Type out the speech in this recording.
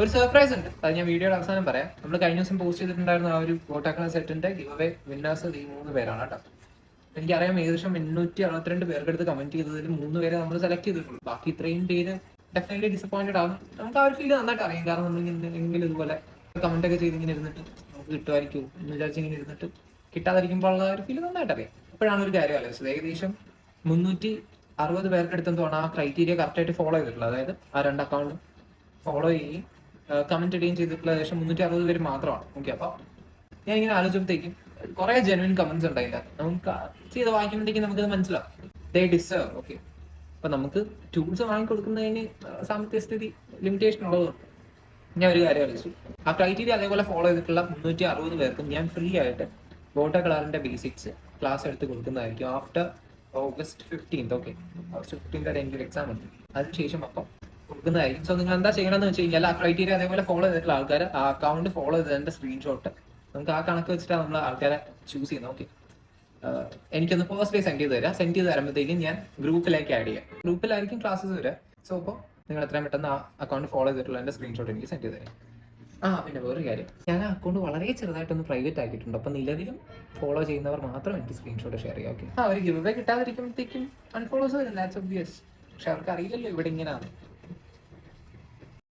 ഒരു സർപ്രൈസ് ഉണ്ട്, അത് ഞാൻ വീഡിയോയുടെ അവസാനം പറയാം. നമ്മൾ കഴിഞ്ഞ ദിവസം പോസ്റ്റ് ചെയ്തിട്ടുണ്ടായിരുന്ന ആ ഒരു വോട്ടാക്കുന്ന സെറ്റിന്റെ ഗിവ് അവേ വിന്നേഴ്സ് ഈ 3 പേരാണ് കേട്ടോ. എനിക്കറിയാം ഏകദേശം 862 പേർക്കെടുത്ത് കമന്റ് ചെയ്തതിൽ 3 പേരെ നമ്മൾ സെലക്ട് ചെയ്തിട്ടുള്ളൂ. ബാക്കി ഇത്രയും പേര് ഡെഫിനറ്റ്ലി ഡിസപ്പോയിന്റഡ് ആകും. നമുക്ക് ആ ഒരു ഫീൽ നന്നായിട്ട് അറിയാം. കാരണം നമ്മൾ എന്തെങ്കിലും ഇതുപോലെ കമന്റ് ഒക്കെ ചെയ്ത് ഇങ്ങനെ ഇരുന്നിട്ട് നമുക്ക് കിട്ടുമായിരിക്കും എന്ന് വിചാരിച്ച് ഇങ്ങനെ ഇരുന്നിട്ട് കിട്ടാതിരിക്കുമ്പോൾ ഉള്ള ഒരു ഫീൽ നന്നായിട്ട് അറിയാം. അപ്പോഴാണ് ഒരു കാര്യം ആലോചിച്ചത്. ഏകദേശം 360 പേർക്കെടുത്തെന്തോണ് ആ ക്രൈറ്റീരിയ കറക്റ്റായിട്ട് ഫോളോ ചെയ്തിട്ടുള്ളത്. അതായത് ആ 2 അക്കൗണ്ട് ഫോളോ ചെയ്യുകയും കമന്റ് ഇടുകയും ചെയ്തിട്ടുള്ള ഏകദേശം 360 പേര് മാത്രമാണ്. ഓക്കെ, അപ്പൊ ഞാൻ ഇങ്ങനെ ആലോചിച്ചപ്പോഴത്തേക്കും കുറെ ജെനുവിൻ കമന്റ്സ് ഉണ്ടായില്ല. നമുക്ക് ചെയ്ത് വായിക്കുമ്പോഴത്തേക്കും നമുക്കത് മനസ്സിലാവും. They deserve. ഓക്കെ, അപ്പൊ നമുക്ക് ടൂൾസ് വാങ്ങിക്കൊടുക്കുന്നതിന് സാമ്പത്തിക സ്ഥിതി ലിമിറ്റേഷൻ ഉള്ളതുകൊണ്ട് ഞാൻ ഒരു കാര്യം ആലോചിച്ചു. ആ ക്രൈറ്റീരിയ അതേപോലെ ഫോളോ ചെയ്തിട്ടുള്ള 360 പേർക്കും ഞാൻ ഫ്രീ ആയിട്ട് വോട്ടർ കളറിന്റെ ബേസിക്സ് ക്ലാസ് എടുത്ത് കൊടുക്കുന്നതായിരിക്കും ആഫ്റ്റർ ഓഗസ്റ്റ് 15. ഓക്കെ, ഓഗസ്റ്റ് 15 എനിക്കൊരു എക്സാം ഉണ്ട്. അതിനുശേഷം അപ്പം കൊടുക്കുന്നതായിരിക്കും. സോ നിങ്ങൾ എന്താ ചെയ്യണമെന്ന് വെച്ച് കഴിഞ്ഞാൽ ആ ക്രൈറ്റീരിയ അതേപോലെ ഫോളോ ചെയ്തിട്ടുള്ള ആൾക്കാർ ആ അക്കൗണ്ട് ഫോളോ ചെയ്തതിന്റെ സ്ക്രീൻഷോട്ട് നമുക്ക് ആ കണക്ക് വെച്ചിട്ടാണ് നമ്മൾ ആൾക്കാരെ ചൂസ് ചെയ്യുന്നത്. ഓക്കെ, എനിക്കൊന്ന് പേഴ്സണലി സെൻഡ് ചെയ്ത് തരാം. സെൻഡ് ചെയ്ത് തരുമ്പോഴത്തേക്കും ഞാൻ ഗ്രൂപ്പിലേക്ക് ആഡ് ചെയ്യാം. ഗ്രൂപ്പിലായിരിക്കും ക്ലാസ്സസ് വരിക. സോ അപ്പോൾ നിങ്ങൾ എത്രയും പെട്ടെന്ന് ആ അക്കൗണ്ട് ഫോളോ ചെയ്തിട്ടുള്ള എൻ്റെ സ്ക്രീൻഷോട്ട് എനിക്ക് സെൻഡ് ചെയ്ത് തരാം. പിന്നെ വേറൊരു കാര്യം, ഞാൻ ആ അക്കൗണ്ട് വളരെ ചെറുതായിട്ടൊന്ന് പ്രൈവറ്റ് ആക്കിയിട്ടുണ്ട്. അപ്പം നിലവിലും ഫോളോ ചെയ്യുന്നവർ മാത്രം എനിക്ക് സ്ക്രീൻഷോട്ട് ഷെയർ ചെയ്യാം. ഓക്കെ, ഒരു ഗിവ് അവേ കിട്ടാതിരിക്കുമ്പോഴത്തേക്കും അൺഫോളോസ് വരും. That's obvious. പക്ഷെ അവർക്ക് അറിയില്ലല്ലോ ഇവിടെ ഇങ്ങനെയാണ്.